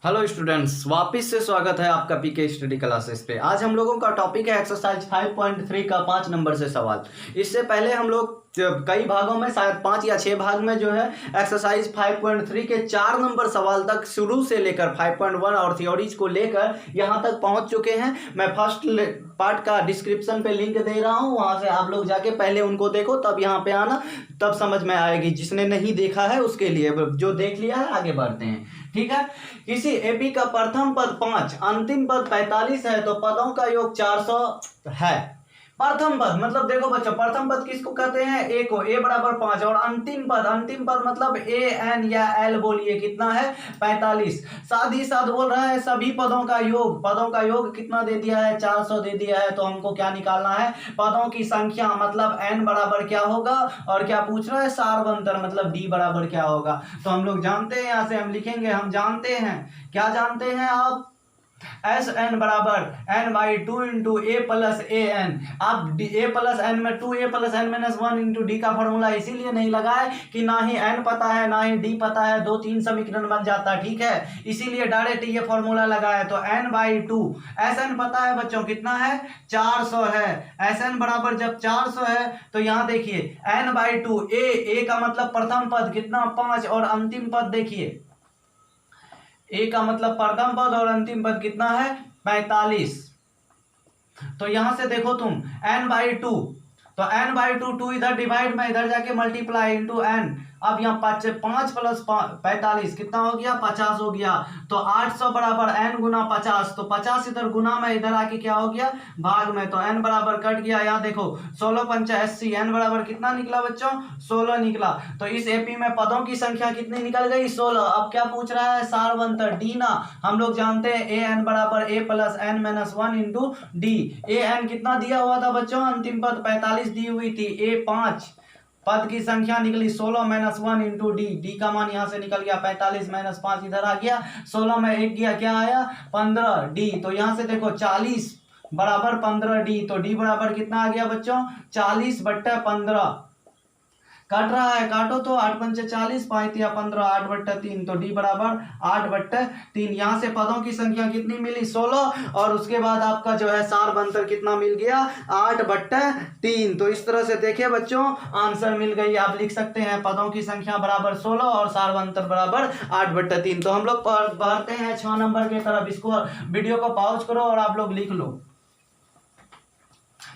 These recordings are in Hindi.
हेलो स्टूडेंट्स, वापस से स्वागत है आपका पीके स्टडी क्लासेस पे। आज हम लोगों का टॉपिक है एक्सरसाइज 5.3 का 5 नंबर से सवाल। इससे पहले हम लोग कई भागों में, शायद 5 या 6 भाग में जो है एक्सरसाइज 5.3 के 4 नंबर सवाल तक शुरू से लेकर 5.1 और थ्योरीज को लेकर यहाँ तक पहुँच चुके हैं। मैं फर्स्ट पार्ट का डिस्क्रिप्शन पे लिंक दे रहा हूँ, वहाँ से आप लोग जाके पहले उनको देखो, तब यहाँ पे आना, तब समझ में आएगी। जिसने नहीं देखा है उसके लिए, जो देख लिया है आगे बढ़ते हैं, ठीक है। किसी एपी का प्रथम पद 5, अंतिम पद 45 है तो पदों का योग 400 है। प्रथम पद मतलब देखो बच्चों, प्रथम पद किसको कहते हैं? ए को। ए बराबर 5 और अंतिम पद मतलब ए एन या एल बोलिए, कितना है? 45। साथ ही साथ बोल रहा है सभी पदों का योग कितना दे दिया है? 400 दे दिया है। तो हमको क्या निकालना है? पदों की संख्या मतलब एन बराबर क्या होगा, और क्या पूछ रहा है? सार्वंतर मतलब डी बराबर क्या होगा। तो हम लोग जानते हैं, यहां से हम लिखेंगे, हम जानते हैं, क्या जानते हैं आप? एस एन बराबर N by 2 into A plus A N. आप ए प्लस एन में 2a plus N minus 1 into D का फॉर्मूला इसीलिए नहीं लगाए कि ना ही एन पता है ना ही डी पता है, 2-3 समीकरण बन जाता, ठीक है। इसीलिए डायरेक्ट ये फॉर्मूला लगाया। तो एन बाई 2, एस एन पता है बच्चों कितना है? 400 है। एस एन बराबर जब 400 है तो यहाँ देखिए एन बाई 2, ए का मतलब प्रथम पद कितना? 5 और अंतिम पद देखिए, ए का मतलब प्रथम पद और अंतिम पद कितना है? 45। तो यहां से देखो तुम n बाई 2, तो n बाई 2 इधर डिवाइड में, इधर जाके मल्टीप्लाई इंटू n। अब यहाँ 5 प्लस 45 कितना हो गया? 50 हो गया। तो 800 बराबर n गुना 50, तो 50 इधर गुना में, इधर आके क्या हो गया? भाग में। तो n बराबर कट गया। यहाँ देखो 16 पंचा 80, n बराबर कितना निकला बच्चों? 16 निकला। तो इस एपी में पदों की संख्या कितनी निकल गई? 16। अब क्या पूछ रहा है? सार्वंतर डी ना। हम लोग जानते हैं ए एन बराबर A plus N minus 1 into D. A N कितना दिया हुआ था बच्चों? अंतिम पद 45 दी हुई थी। ए 5 पद की संख्या निकली 16 माइनस 1 इंटू डी। डी का मान यहां से निकल गया 45 माइनस 5 इधर आ गया, 16 में 1 गया, क्या आया? 15 डी। तो यहां से देखो 40 बराबर 15 डी। तो डी बराबर कितना आ गया बच्चों? 40/15। काट रहा है, काटो तो 8 पंचे 40, 5 या 15, 8/3। तो डी बराबर 8/3। यहाँ से पदों की संख्या कितनी मिली? 16। और उसके बाद आपका जो है सार्वंतर कितना मिल गया? 8/3। तो इस तरह से देखिए बच्चों, आंसर मिल गई। आप लिख सकते हैं पदों की संख्या बराबर 16 और सार्वंतर बराबर 8/3। तो हम लोग बढ़ते हैं 6 नंबर की तरफ। इसको वीडियो को पॉज करो और आप लोग लिख लो।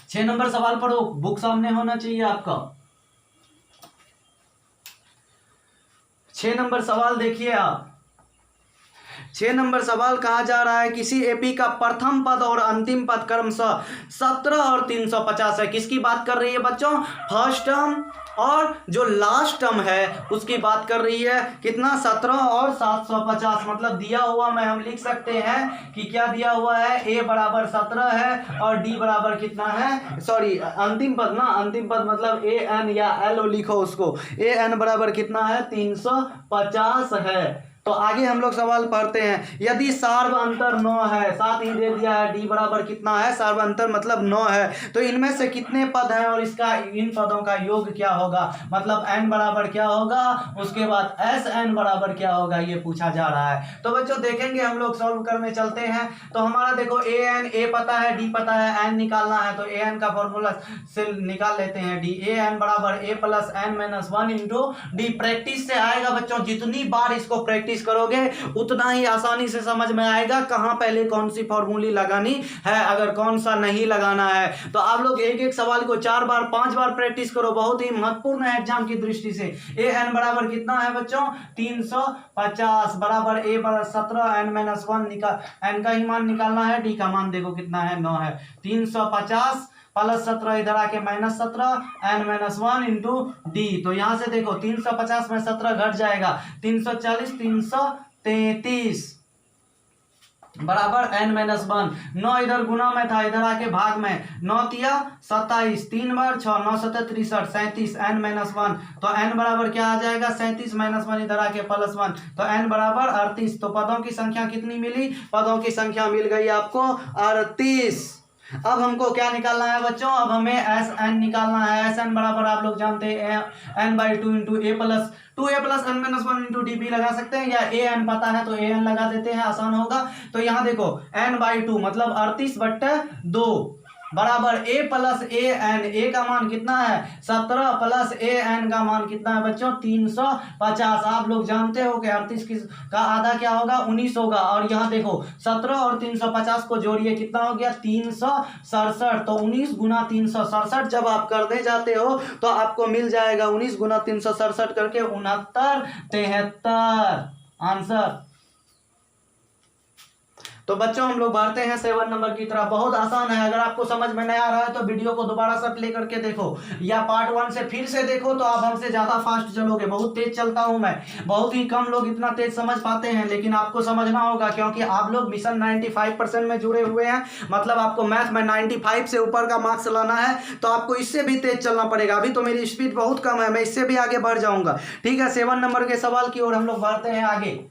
6 नंबर सवाल पढ़ो, बुक सामने होना चाहिए आपका। 6 नंबर सवाल देखिए आप। 6 नंबर सवाल कहा जा रहा है किसी एपी का प्रथम पद और अंतिम पद क्रमशः 17 और 350 है। किसकी बात कर रही है बच्चों? फर्स्ट टर्म और जो लास्ट टर्म है उसकी बात कर रही है। कितना? 17 और 750। मतलब दिया हुआ में हम लिख सकते हैं कि क्या दिया हुआ है? ए बराबर 17 है और डी बराबर कितना है? सॉरी, अंतिम पद ना, अंतिम पद मतलब ए एन या एल लिखो उसको। ए एन बराबर कितना है? 350 है। तो आगे हम लोग सवाल पढ़ते हैं। यदि सार्वंतर 9 है, साथ ही दे दिया है डी बराबर कितना है? सार्वंतर मतलब 9 है, तो इनमें से कितने पद हैं और इसका इन पदों का योग क्या होगा? मतलब n बराबर क्या होगा, उसके बाद एस एन बराबर क्या होगा, ये पूछा जा रहा है। तो बच्चों देखेंगे, हम लोग सॉल्व करने चलते हैं। तो हमारा देखो ए एन, ए पता है, डी पता है, एन निकालना है। तो ए एन का फॉर्मूला से निकाल लेते हैं डी। ए एन बराबर A plus N minus 1 into D. Practice से आएगा बच्चों, जितनी बार इसको प्रैक्टिस करोगे उतना ही आसानी से समझ में आएगा कहां पहले कौन सी फॉर्मूली लगानी है, अगर कौन सा नहीं लगाना है। तो आप लोग एक एक सवाल को 4 बार 5 बार प्रैक्टिस करो, बहुत ही महत्वपूर्ण है एग्जाम की दृष्टि से। ए एन बराबर कितना है बच्चों? 350 बराबर ए बराबर 17 एन माइनस 1 निकाल, एन का ही मान निकालना है। डी का मान देखो कितना है? 9 है। 350 प्लस 17 इधर आके minus 17 N minus 1 into D. तो यहां से देखो 350 में 17 घट जाएगा, 340, 333 बराबर एन माइनस 1। 9 इधर गुना में था, इधर आके भाग में, 9 तिया 27, 3 बार 6, 9 7 63, 37 एन माइनस 1। तो एन बराबर क्या आ जाएगा? 37 माइनस 1 इधर आके प्लस 1, तो एन बराबर 38। तो पदों की संख्या कितनी मिली? पदों की संख्या मिल गई आपको 38। अब हमको क्या निकालना है बच्चों, अब हमें एस एन निकालना है। एस एन बराबर आप लोग जानते हैं n/2 into A plus 2a+n-1 into D भी लगा सकते हैं, या ए एन पता है तो ए एन लगा देते हैं, आसान होगा। तो यहाँ देखो n/2 मतलब 38/2 बराबर a प्लस ए एन, ए का मान कितना है 17 प्लस ए एन का मान कितना है बच्चों 350। आप लोग जानते हो कि 38 का आधा क्या होगा 19 होगा, और यहाँ देखो 17 और 350 को जोड़िए कितना हो गया 367। तो 19 गुना 367 जब आप करने जाते हो तो आपको मिल जाएगा 19 गुना 367 करके 6973 आंसर। तो बच्चों हम लोग बढ़ते हैं 7 नंबर की तरफ। बहुत आसान है, अगर आपको समझ में नहीं आ रहा है तो वीडियो को दोबारा से प्ले करके देखो या पार्ट 1 से फिर से देखो, तो आप हमसे ज्यादा फास्ट चलोगे। बहुत तेज चलता हूं मैं, बहुत ही कम लोग इतना तेज समझ पाते हैं, लेकिन आपको समझना होगा क्योंकि आप लोग मिशन 95% में जुड़े हुए हैं। मतलब आपको मैथ में 95 से ऊपर का मार्क्स लाना है तो आपको इससे भी तेज चलना पड़ेगा। अभी तो मेरी स्पीड बहुत कम है, मैं इससे भी आगे बढ़ जाऊंगा। ठीक है, 7 नंबर के सवाल की ओर हम लोग बढ़ते हैं आगे।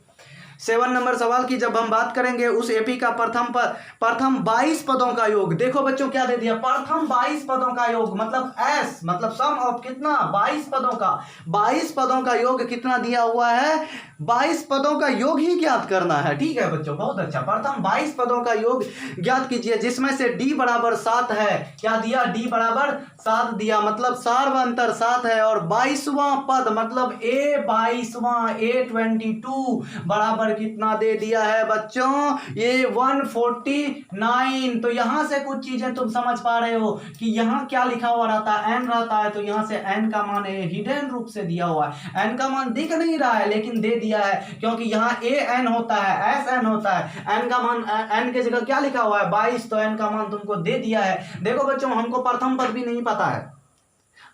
7 नंबर सवाल की जब हम बात करेंगे, उस एपी का प्रथम 22 पदों का योग। देखो बच्चों क्या दे दिया, प्रथम 22 पदों का योग मतलब एस मतलब सम ऑफ कितना 22 पदों का। 22 पदों का योग कितना दिया हुआ है, 22 पदों का योग ही ज्ञात करना है। ठीक है बच्चों, बहुत अच्छा। प्रथम 22 पदों का योग ज्ञात कीजिए, जिसमें से डी बराबर 7 है। क्या दिया, डी बराबर 7 दिया, मतलब सार्वंतर 7 है। और 22वां पद मतलब ए 22वां A22 बराबर कितना दे दिया है बच्चों, ये 149। तो यहां से कुछ चीजें तुम समझ पा रहे हो कि यहां क्या लिखा हुआ रहता है, एन रहता है, तो यहां से एन का मान हिडन रूप से दिया हुआ है। एन का मान दिख नहीं रहा है लेकिन दे दिया है, क्योंकि यहां ए एन होता है, एस एन होता है। एन का मान, एन के जगह क्या लिखा हुआ है 22, तो एन का मान तुमको दे दिया है। देखो बच्चों, हमको प्रथम पद भी नहीं पता है,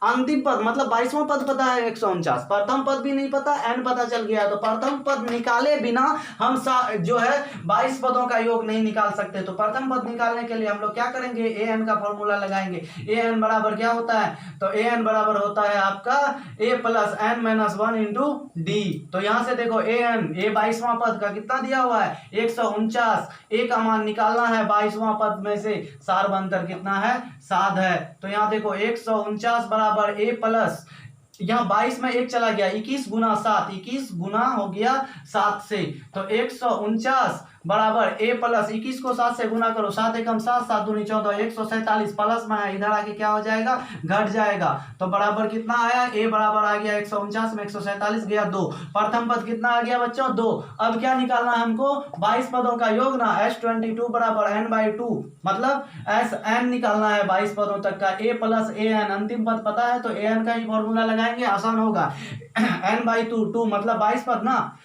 अंतिम पद मतलब 22वां पद पता है 149, प्रथम पद भी नहीं पता, एन पता चल गया। तो प्रथम पद निकाले बिना हम जो है 22 पदों का योग नहीं निकाल सकते। तो प्रथम पद निकालने के लिए हम लोग क्या करेंगे, ए एन का फॉर्मूला लगाएंगे। ए एन बराबर क्या होता है, तो ए एन बराबर होता है आपका ए प्लस n-1 इंटू डी। तो यहां से देखो ए एन, ए 22वां पद का कितना दिया हुआ है 149, ए का मान निकालना है 22वां पद में से, सार्वंतर कितना है 7 है। तो यहां देखो 149 बराबर ए प्लस, यहां 22 में 1 चला गया, 21 गुना 7, 21 गुना हो गया 7 से। तो 149 बराबर ए प्लस 21 को 7 से गुना करो, 7 एकम 7, 7 दूनी 14, 147 प्लस में है, इधर आके क्या हो जाएगा घट जाएगा। तो बराबर कितना आया, ए बराबर आ गया 149 में 147 गया 2। प्रथम पद कितना आ गया बच्चों 2। अब क्या निकालना है हमको 22 पदों का योग ना, S22 बराबर n/2 मतलब एस एन निकालना है 22 पदों तक का, ए प्लस ए एन। अंतिम पद पता है तो ए एन का ही फॉर्मूला लगाएंगे, आसान होगा। n/2 मतलब 22 पद ना,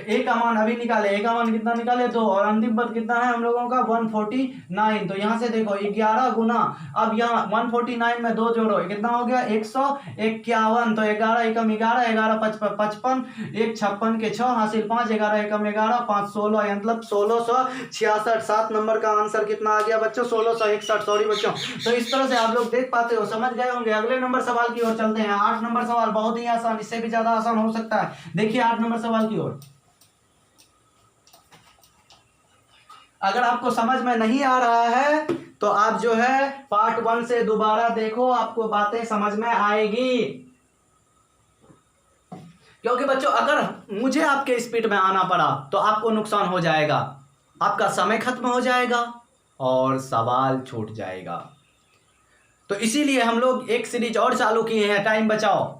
ए का मान अभी निकाले, ए का मान कितना निकाले 2, और अंतिम पद कितना है हम लोगों का 149। तो यहां से देखो 11 गुना, अब यहाँ 149 में 2 जोड़ो कितना हो गया 151। तो 11 एकम 11, 11 55, 1 56 के 6 हासिल 5, 11 एकम 11, 5 16, मतलब 1666। 7 नंबर का आंसर कितना आ गया बच्चों 1661। सॉरी बच्चों। तो इस तरह से आप लोग देख पाते हो, समझ गए होंगे। अगले नंबर सवाल की ओर चलते हैं। 8 नंबर सवाल बहुत ही आसान, इससे भी ज्यादा आसान हो सकता है। देखिए 8 नंबर सवाल की ओर। अगर आपको समझ में नहीं आ रहा है तो आप जो है पार्ट 1 से दोबारा देखो, आपको बातें समझ में आएगी। क्योंकि बच्चों अगर मुझे आपके स्पीड में आना पड़ा तो आपको नुकसान हो जाएगा, आपका समय खत्म हो जाएगा और सवाल छूट जाएगा। तो इसीलिए हम लोग एक सीरीज और चालू किए हैं, टाइम बचाओ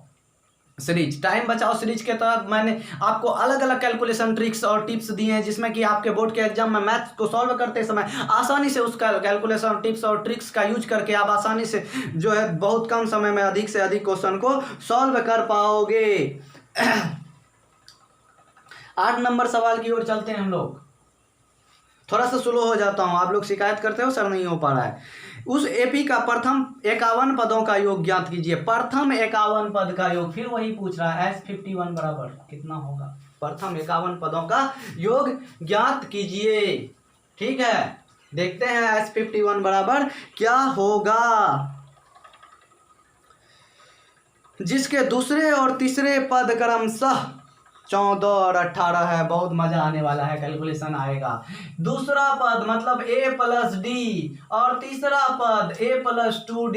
सीरीज। टाइम बचाओ सीरीज के तहत मैंने आपको अलग अलग कैलकुलेशन ट्रिक्स और टिप्स दिए हैं, जिसमें कि आपके बोर्ड के एग्जाम में मैथ्स को सॉल्व करते समय आसानी से उस कैलकुलेशन टिप्स और ट्रिक्स का यूज करके आप आसानी से जो है बहुत कम समय में अधिक से अधिक क्वेश्चन को सॉल्व कर पाओगे। 8 नंबर सवाल की ओर चलते हैं हम लोग। थोड़ा सा स्लो हो जाता हूं, आप लोग शिकायत करते हो सर नहीं हो पा रहा है। उस एपी का प्रथम 51 पदों का योग ज्ञात कीजिए। प्रथम 51 पद का योग, फिर वही पूछ रहा है S51 बराबर कितना होगा। प्रथम 51 पदों का योग ज्ञात कीजिए। ठीक है, देखते हैं S51 बराबर क्या होगा। जिसके दूसरे और तीसरे पद क्रमशः 14 और 18 है। बहुत मजा आने वाला है, कैलकुलेशन आएगा। दूसरा पद मतलब a प्लस डी और तीसरा पद a प्लस 2d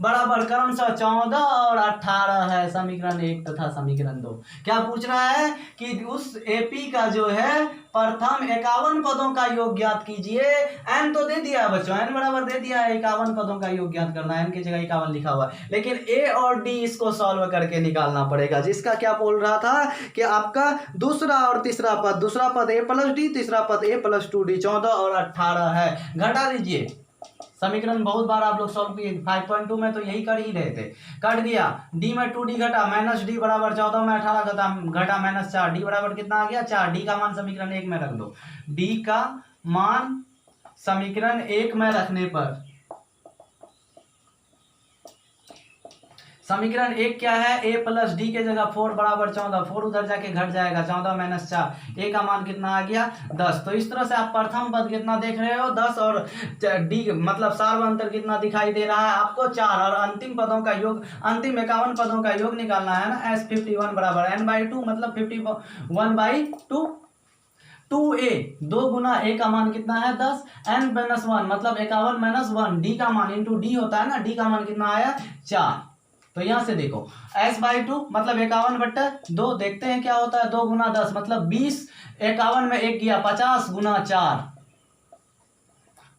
बराबर क्रमशः 14 और 18 है। समीकरण 1 तथा समीकरण 2। क्या पूछ रहा है कि उस एपी का जो है प्रथम 51 पदों का योग ज्ञात कीजिए। n तो दे दिया है बच्चों, n बराबर दे दिया है, 51 पदों का योग ज्ञात करना है। n की जगह 51 लिखा हुआ है, लेकिन a और d इसको सॉल्व करके निकालना पड़ेगा। जिसका क्या बोल रहा था कि आपका दूसरा और तीसरा पद, दूसरा पद a प्लस डी, तीसरा पद a प्लस 2d 14 और 18 है। घटा दीजिए। समीकरण बहुत बार आप लोग सॉल्व किए, 5.2 में तो यही कर ही रहे थे। कट दिया, d में 2d घटा माइनस डी बराबर 14 में 18 घटा माइनस 4, डी बराबर कितना आ गया 4। डी का मान समीकरण 1 में रख दो। डी का मान समीकरण 1 में रखने पर समीकरण 1 क्या है, a प्लस डी के जगह 4 बराबर 14, 4 उधर जाके घट जाएगा, 14 माइनस 4, a का मान कितना आ गया 10। तो इस तरह से आप प्रथम पद कितना देख रहे हो 10 और d मतलब सार्व अंतर कितना दिखाई दे रहा है आपको 4, और अंतिम पदों का योग, अंतिम 51 पदों का योग निकालना है ना। s 51 बराबर n/2 मतलब 51/2 2a, 2 गुना a का मान कितना है 10, n माइनस 1 मतलब 51 माइनस 1, d का मान इंटू डी होता है ना, d का मान कितना आया 4। तो यहां से देखो s/2 मतलब 51/2, देखते हैं क्या होता है 2 गुना 10 मतलब 20, 51 में 1 गया 50 गुना 4,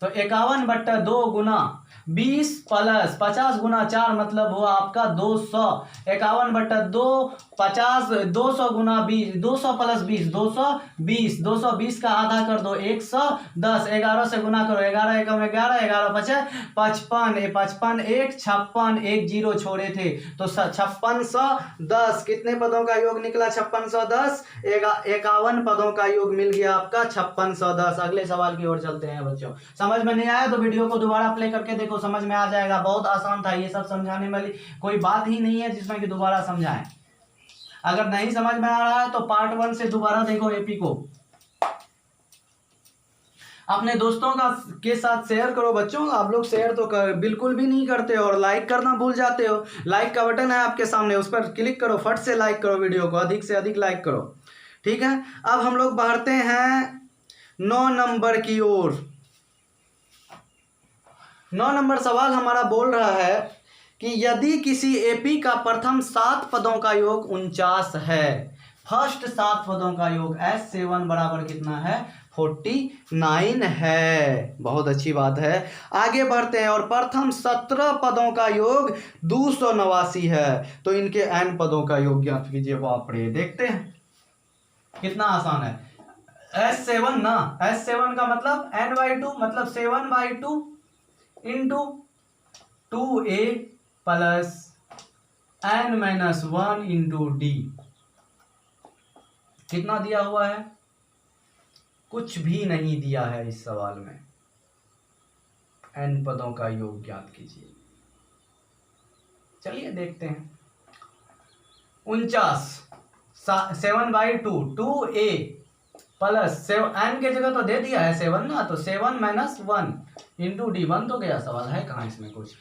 तो 51/2 गुना 20 प्लस 50 गुना 4 मतलब हुआ आपका 200। 51/2 50, 200 गुना 20, 200 प्लस 20 220, 220 का आधा कर दो 110, 11 से गुना करो, 11 एकम 11, 11 बचे 55, 55 1 56, 1 0 छोड़े थे तो 5610। कितने पदों का योग निकला 5610, 51 पदों का योग मिल गया आपका 5610। अगले सवाल की ओर चलते हैं बच्चों। समझ में नहीं आया तो वीडियो को दोबारा प्ले करके देखो, समझ में आ जाएगा। बहुत आसान था, ये सब समझाने वाली कोई बात ही नहीं है जिसमें कि दोबारा समझाएं। अगर नहीं समझ में आ रहा है तो पार्ट 1 से दोबारा देखो एपी को। अपने दोस्तों का के साथ शेयर करो बच्चों। आप लोग शेयर तो बिल्कुल भी नहीं करते और लाइक करना भूल जाते हो। लाइक का बटन है आपके सामने, उस पर क्लिक करो, फट से लाइक करो, वीडियो को अधिक से अधिक लाइक करो, ठीक है। अब हम लोग बढ़ते हैं 9 नंबर की ओर। 9 नंबर सवाल हमारा बोल रहा है कि यदि किसी एपी का प्रथम 7 पदों का योग 49 है, फर्स्ट 7 पदों का योग S7 बराबर कितना है 49 है। बहुत अच्छी बात है। आगे बढ़ते हैं और प्रथम 17 पदों का योग 289 है, तो इनके n पदों का योग ज्ञात कीजिए। बाप रे, देखते हैं कितना आसान है। S7 ना, S7 का मतलब n/2 मतलब 7/2 into 2a plus n-1 into D. कितना दिया हुआ है, कुछ भी नहीं दिया है इस सवाल में। n पदों का योग ज्ञात कीजिए। चलिए देखते हैं। 49 7/2 2a प्लस n के जगह तो दे दिया है 7 ना, तो 7-1 इंटू डी। 1 तो गया, सवाल है कहाँ इसमें कुछ।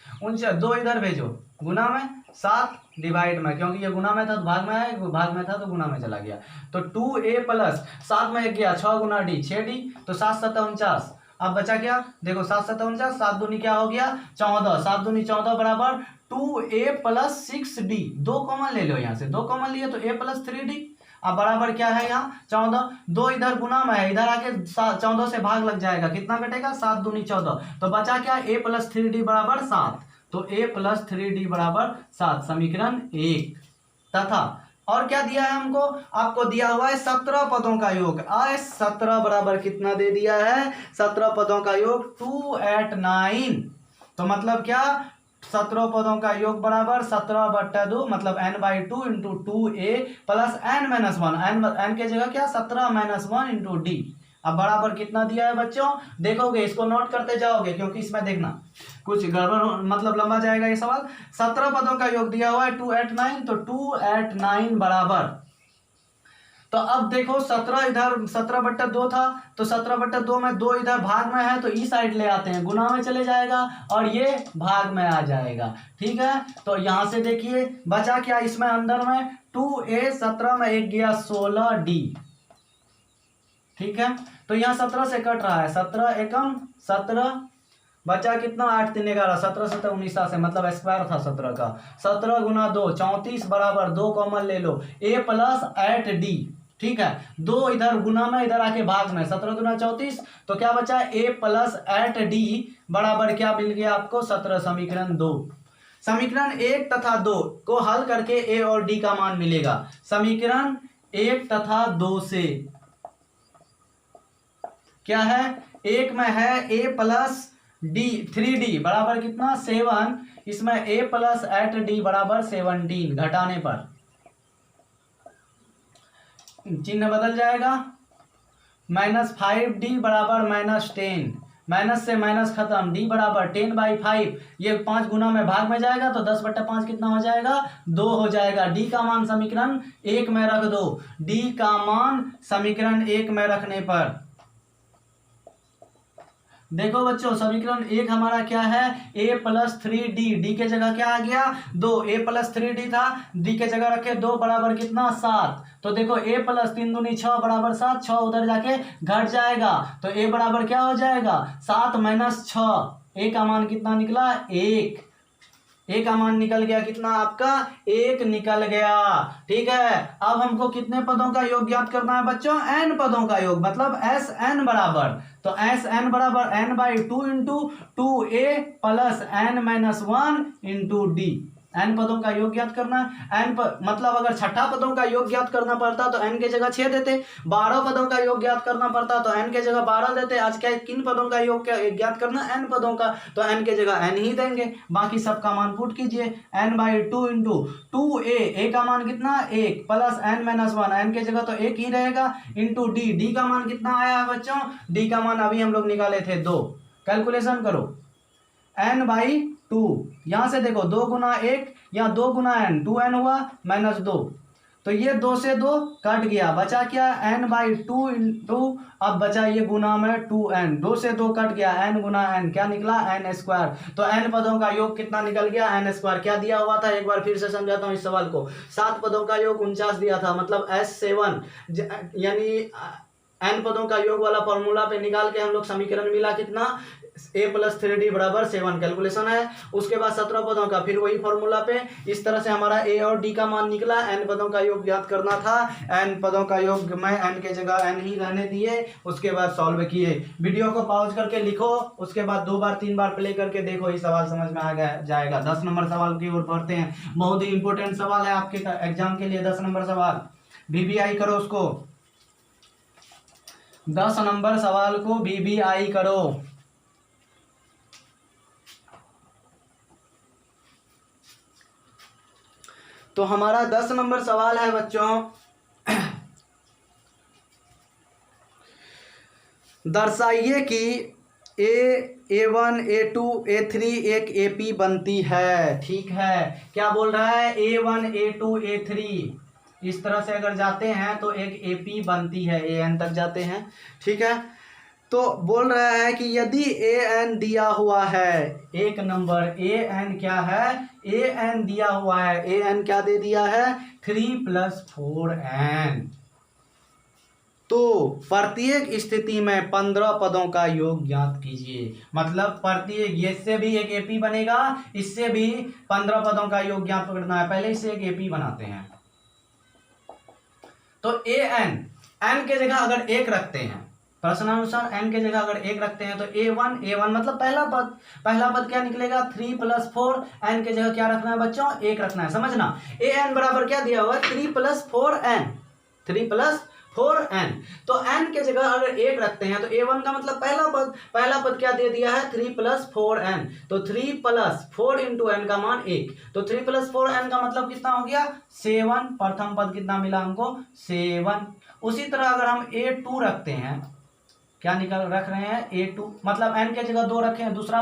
2 इधर भेजो, गुना में 7 डिवाइड में, क्योंकि ये गुना में था तो भाग में है, भाग में था तो गुना में चला गया। तो 2a प्लस 7 में 1 गया 6 गुना डी 6d, तो 7 7 49। अब बचा क्या देखो 7 7 49, 7 दूनी क्या हो गया 14, 7 दूनी 14 बराबर 2a प्लस 6d। 2 कॉमन ले लो, यहाँ से 2 कॉमन लिए तो a प्लस 3d। अब बराबर क्या है यहाँ 14, 2 इधर गुना में है, इधर आके 14 से भाग लग जाएगा, कितना कटेगा 7 दूनी 14, तो बचा क्या a प्लस 3d बराबर 7, तो a प्लस 3d बराबर 7 समीकरण 1। तथा और क्या दिया है हमको, आपको दिया हुआ है 17 पदों का योग। 17 बराबर कितना दे दिया है 17 पदों का योग 289, तो मतलब क्या 17 पदों का योग बराबर 17/2 मतलब n/2 into 2a plus n-1, n के जगह क्या 17-1 इंटू डी। अब बराबर कितना दिया है बच्चों, देखोगे इसको नोट करते जाओगे, क्योंकि इसमें देखना कुछ गड़बड़ मतलब लंबा जाएगा ये सवाल। 17 पदों का योग दिया हुआ है 289, तो 289 बराबर तो अब देखो 17 इधर 17/2 था, तो 17/2 में 2 इधर भाग में है तो इस साइड ले आते हैं, गुना में चले जाएगा और ये भाग में आ जाएगा। ठीक है, तो यहां से देखिए बचा क्या इसमें अंदर में 2a, 17 में 1 गया 16d। ठीक है, तो यहाँ 17 से कट रहा है, 17 एकम 17, बचा कितना 8 3 11, 17 17 19 से मतलब स्क्वायर था 17 का, 17 गुना 2 34 बराबर 2 कॉमन ले लो a प्लस 8d। ठीक है, 2 इधर गुना में इधर आके भाग में, 17 गुना 34, तो क्या बचा a प्लस 8d बराबर क्या मिल गया आपको 17। समीकरण 2, समीकरण 1 तथा 2 को हल करके a और d का मान मिलेगा। समीकरण 1 तथा 2 से क्या है, एक में है a प्लस डी 3d बराबर कितना 7, इसमें a प्लस 8d बराबर 17, घटाने पर चिन्ह बदल जाएगा, -5d बराबर -10, माइनस से माइनस खत्म, d बराबर 10/5, ये 5 गुना में भाग में जाएगा तो 10/5 कितना हो जाएगा 2 हो जाएगा। d का मान समीकरण 1 में रख दो, d का मान समीकरण 1 में रखने पर देखो बच्चों समीकरण 1 हमारा क्या है a प्लस 3d, d के जगह क्या आ गया 2, a प्लस 3d था, d के जगह रखे 2 बराबर कितना 7, तो देखो a प्लस 3 दूनी 6 बराबर 7, 6 उधर जाके घट जाएगा तो a बराबर क्या हो जाएगा 7 माइनस 6, a का मान कितना निकला 1, a का मान निकल गया कितना आपका 1 निकल गया। ठीक है, अब हमको कितने पदों का योग ज्ञात करना है बच्चों, n पदों का योग, मतलब Sn बराबर, तो Sn बराबर n/2 into 2a plus n-1 into d, n पदों का योग ज्ञात करना है। मतलब अगर छठा पदों का योग ज्ञात करना पड़ता तो n के जगह 6 देते, 12 पदों का योग ज्ञात करना पड़ता तो n के जगह 12 देते। आज क्या किन पदों का योग ज्ञात करना, n पदों का, तो n के जगह n ही देंगे, बाकी सबका मान पुट कीजिए, n/2 इंटू 2a का मान कितना 1 प्लस n-1, n के जगह तो 1 ही रहेगा, इंटू d का मान कितना आया है बच्चों, d का मान अभी हम लोग निकाले थे 2, कैलकुलेशन करो n/2, यहां से देखो 2 गुना 1 या 2 गुना n 2n हुआ -2, तो ये 2 से 2 कट गया, बचा क्या n/2 इंटू, अब बचा ये गुना में 2n, 2 से 2 कट गया n गुना n क्या निकला n स्क्वायर, तो n पदों का योग कितना निकल गया n स्क्वायर। क्या दिया हुआ था एक बार फिर से समझाता हूँ इस सवाल को, 7 पदों का योग 49 दिया था, मतलब S7 यानी n पदों का योग वाला फॉर्मूला पे निकाल के हम लोग समीकरण मिला कितना a प्लस 3d बराबर 7, कैलकुलेशन है। उसके बाद 17 पदों का फिर वही फॉर्मूला पे, इस तरह से हमारा a और d का मान निकला, n पदों का योग ज्ञात करना था, n पदों का योग में n के जगह n ही रहने दिए, उसके बाद सॉल्व किए। वीडियो को पॉज करके लिखो, उसके बाद 2 बार 3 बार प्ले करके देखो, ये सवाल समझ में आ जाएगा। 10 नंबर सवाल की ओर बढ़ते हैं, बहुत ही इंपॉर्टेंट सवाल है आपके एग्जाम के लिए, 10 नंबर सवाल, VBI करो उसको, 10 नंबर सवाल को VBI करो। तो हमारा 10 नंबर सवाल है बच्चों, दर्शाइए कि A1 A2 A3 एक AP बनती है। ठीक है, क्या बोल रहा है A1 A2 A3, इस तरह से अगर जाते हैं तो एक AP बनती है, AN तक जाते हैं। ठीक है, तो बोल रहा है कि यदि AN दिया हुआ है, एक नंबर AN क्या है, AN दिया हुआ है, AN क्या दे दिया है 3 + 4n, तो प्रत्येक स्थिति में 15 पदों का योग ज्ञात कीजिए। मतलब प्रत्येक, इससे भी एक AP बनेगा, इससे भी 15 पदों का योग ज्ञात करना है। पहले इससे एक AP बनाते हैं, तो n के जगह अगर 1 रखते हैं, प्रश्नानुसार n के जगह अगर 1 रखते हैं तो A1 मतलब पहला पद क्या निकलेगा 3 + 4, n के जगह क्या रखना है बच्चों 1 रखना है, समझना। AN बराबर क्या दिया हुआ है 3 + 4n, 3 + 4n, तो n के जगह अगर 1 रखते हैं तो A1 का मतलब पहला पद क्या दे दिया है 3 + 4n, तो 3 + 4 × n का मान 1, तो 3 + 4n का मतलब कितना हो गया 7, प्रथम पद कितना मिला हमको 7। उसी तरह अगर हम A2 रखते हैं, क्या निकाल रख रहे हैं A2, मतलब n के जगह 2 रखे हैं। दूसरा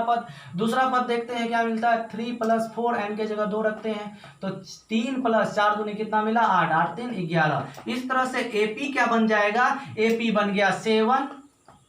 पद देखते हैं क्या मिलता है 3 + 4, n के जगह 2 रखते हैं तो 3 + 4 दूनी कितना मिला 8, 8 3 11। इस तरह से AP क्या बन जाएगा, AP बन गया 7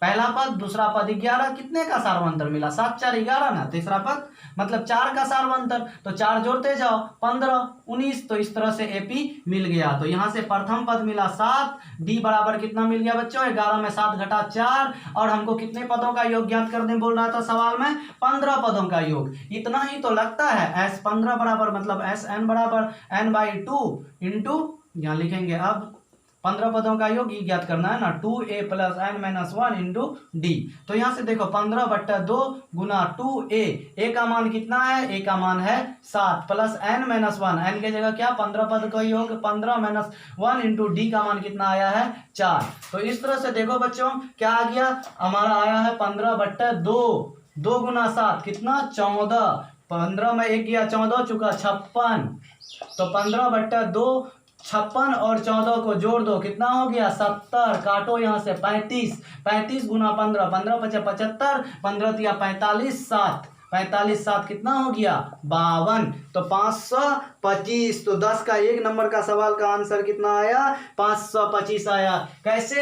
पहला पद, दूसरा पद 11, कितने का सार्वंतर मिला 7 4 11 ना, तीसरा पद मतलब 4 का सार्वंतर, तो 4 जोड़ते जाओ 15 19, तो इस तरह से AP मिल गया। तो यहाँ से प्रथम पद मिला 7, D बराबर कितना मिल गया बच्चों 11 में 7 घटा 4, और हमको कितने पदों का योग ज्ञात करने बोल रहा था सवाल में 15 पदों का योग। इतना ही तो लगता है। S15 बराबर मतलब SN बराबर n/2 इंटू, यहाँ लिखेंगे अब 15 पदों का योग ये ज्ञात करना है ना, 2a + n-1 इंटू डी। तो यहाँ से देखो 15/2 गुना 2a, a का मान कितना है, a का मान है 7 प्लस n-1, n के जगह क्या 15 पद का योग 15 - 1 इंटू डी का मान कितना आया है 4। तो इस तरह से देखो बच्चों क्या आ गया, हमारा आया है 15/2, 2 गुना 7 कितना 14, 15 में 1 गया 14 चुका 56, तो 15/2 56 और 14 को जोड़ दो कितना हो गया 70, काटो यहाँ से 35, 35 गुना 15, 15 × 5 = 75, 15 × 45 7, 45 7 कितना हो गया 52, तो 525। तो 10 का 1 नंबर का सवाल का आंसर कितना आया 525 आया। कैसे,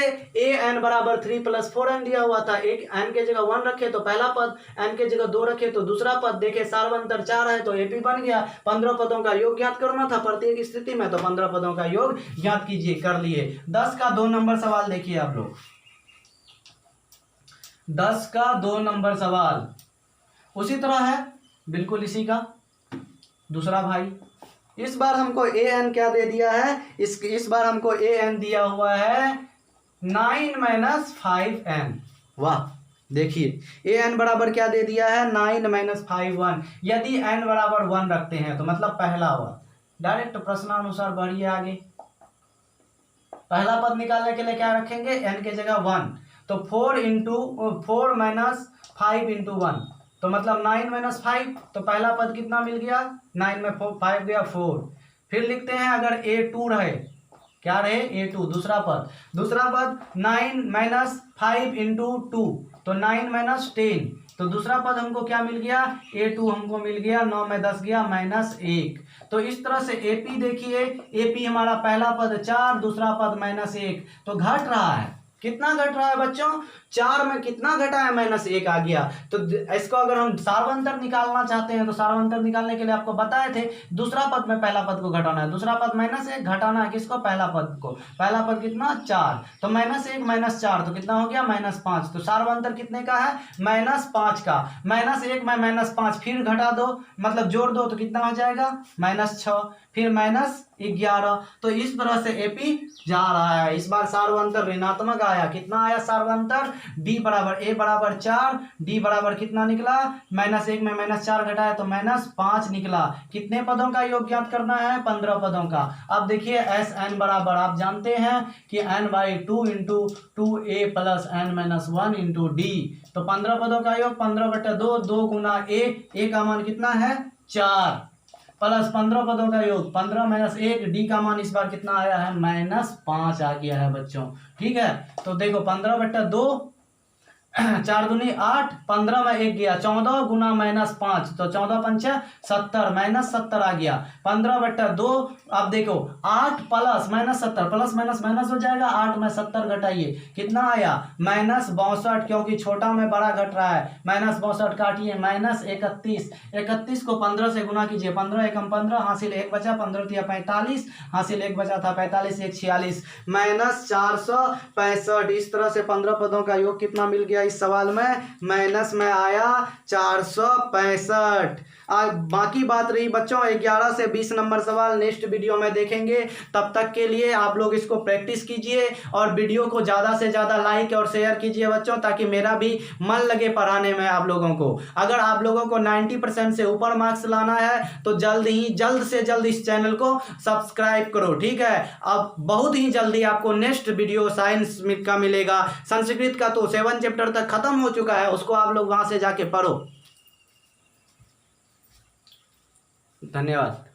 an बराबर 3 + 4n दिया हुआ था, एक n के जगह 1 रखे तो पहला पद, n के जगह 2 रखे तो दूसरा पद, देखे सार्वंतर 4 है तो AP बन गया। 15 पदों का योग ज्ञात करना था प्रत्येक स्थिति में, तो 15 पदों का योग ज्ञात कीजिए, कर लिए। 10 का 2 नंबर सवाल देखिए आप लोग, 10 का 2 नंबर सवाल उसी तरह है, बिल्कुल इसी का दूसरा भाई। इस बार हमको an क्या दे दिया है, इस बार हमको an दिया हुआ है 9 - 5n। वाह, देखिए an बराबर क्या दे दिया है 9 - 5 1। यदि n बराबर 1 रखते हैं तो मतलब पहला हुआ, डायरेक्ट प्रश्नानुसार बढ़िए आगे। पहला पद निकालने के लिए क्या रखेंगे, n के जगह 1, तो 4 - 5 × 1, तो मतलब 9 - 5, तो पहला पद कितना मिल गया 9 में 5 गया 4। फिर लिखते हैं अगर A2 रहे, क्या रहे A2, दूसरा पद 9 - 5 × 2, तो 9 - 10, तो दूसरा पद हमको क्या मिल गया A2 हमको मिल गया 9 में 10 गया -1। तो इस तरह से AP देखिए, AP हमारा पहला पद 4, दूसरा पद -1, तो घट रहा है। कितना घट रहा है बच्चों, 4 में कितना घटा है -1 आ गया। तो इसको अगर हम सार्वंतर निकालना चाहते हैं तो सार्वंतर निकालने के लिए आपको बताए थे दूसरा पद में पहला पद को घटाना है, दूसरा पद -1 घटाना है किसको, पहला पद को। पहला पद कितना 4, तो -1 - 4 तो कितना हो गया -5। तो सार्वंतर कितने का है -5 का, -1 में -5 फिर घटा दो मतलब जोड़ दो तो कितना हो जाएगा -6, फिर -11। तो इस तरह से AP जा रहा है। इस बार सार्वंतर ऋणात्मक आया, कितना आया सार्वंतर, D बराबर A बराबर 4, D बराबर कितना निकला -1 में -4 घटाया तो -5 निकला। कितने पदों का योग ज्ञात करना है 15 पदों का। अब देखिए SN बराबर आप जानते हैं कि n/2 into 2a + n-1 into D, तो 15 पदों का योग 15/2, 2 गुना a का मान कितना है 4, प्लस 15 पदों का योग 15 - 1, डी का मान इस बार कितना आया है -5 आ गया है बच्चों। ठीक है, तो देखो 15/2 4 दूनी 8, 15 में 1 गया 14 गुना -5, तो 14 पंचे 70, -70 आ गया 15/2। अब देखो 8 प्लस -70, प्लस माइनस माइनस हो जाएगा, 8 में 70 घटाइए कितना आया -62, क्योंकि छोटा में बड़ा घट रहा है, -62 काटिए -31, 31 को 15 से गुना कीजिए, 15 एकम 15, हासिल 1 बचा, 15 × 45, हासिल 1 बचा था 45, 1 46, -465। इस तरह से 15 पदों का योग कितना मिल गया इस सवाल में, माइनस में आया 465। बाकी बात रही बच्चों 11 से 20 नंबर सवाल नेक्स्ट वीडियो में देखेंगे। तब तक के लिए आप लोग इसको प्रैक्टिस कीजिए और वीडियो को ज़्यादा से ज़्यादा लाइक और शेयर कीजिए बच्चों, ताकि मेरा भी मन लगे पढ़ाने में आप लोगों को। अगर आप लोगों को 90% से ऊपर मार्क्स लाना है तो जल्द से जल्द इस चैनल को सब्सक्राइब करो। ठीक है, अब बहुत ही जल्दी आपको नेक्स्ट वीडियो साइंस का मिलेगा। संस्कृत का तो 7 चैप्टर तक खत्म हो चुका है, उसको आप लोग वहां से जाके पढ़ो। धन्यवाद।